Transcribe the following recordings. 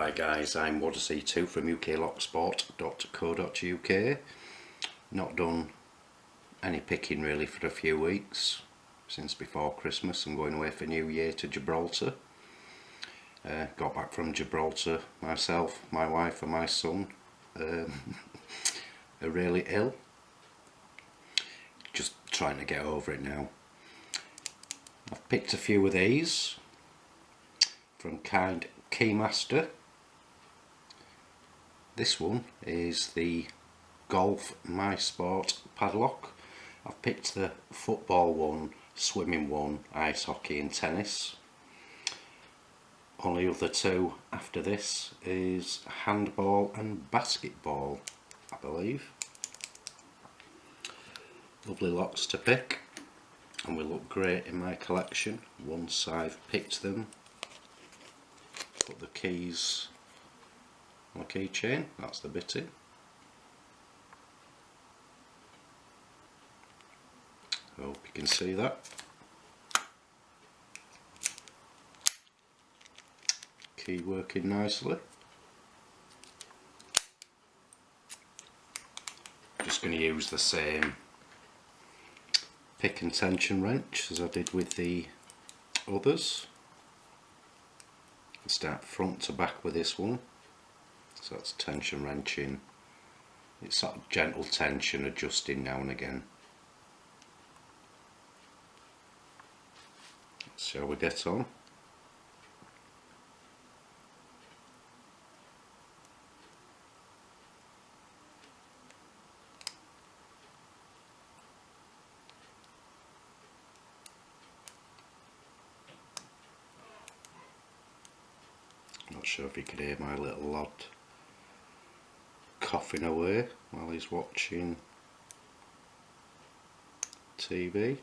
Hi guys, I'm Odyssey2 from uklocksport.co.uk. Not done any picking really for a few weeks, since before Christmas. I'm going away for New Year to Gibraltar. Got back from Gibraltar myself, my wife and my son are really ill. Just trying to get over it now. I've picked a few of these from Kind Keymaster. This one is the Golf My Sport Padlock. I've picked the football one, swimming one, ice hockey and tennis. Only other two after this is handball and basketball, I believe. Lovely lots to pick and will look great in my collection once I've picked them. Put the keys on a keychain, that's the bitty. Hope you can see that. Key working nicely. Just going to use the same pick and tension wrench as I did with the others. Start front to back with this one. So that's tension wrenching. It's sort of gentle tension, adjusting now and again. Let's see how we get on. Not sure if you could hear my little lad coughing away while he's watching TV.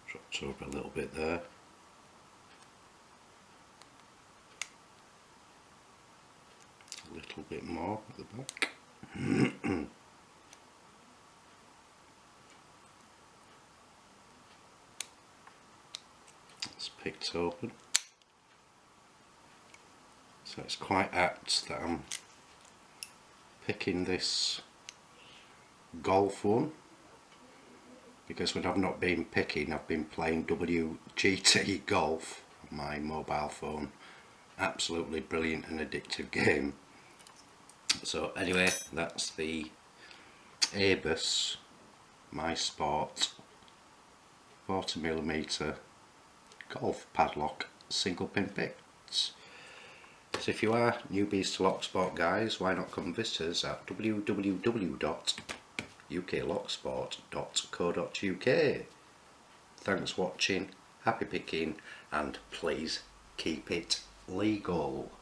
Dropped over a little bit there. A little bit more at the back. It's picked open. So it's quite apt that I'm picking this golf one, because when I've not been picking, I've been playing WGT Golf on my mobile phone. Absolutely brilliant and addictive game. So anyway, that's the Abus My Sport 40mm golf padlock single pin picks. So if you are newbies to lock sport guys, why not come visit us at www.uklocksport.co.uk. Thanks for watching, happy picking, and please keep it legal.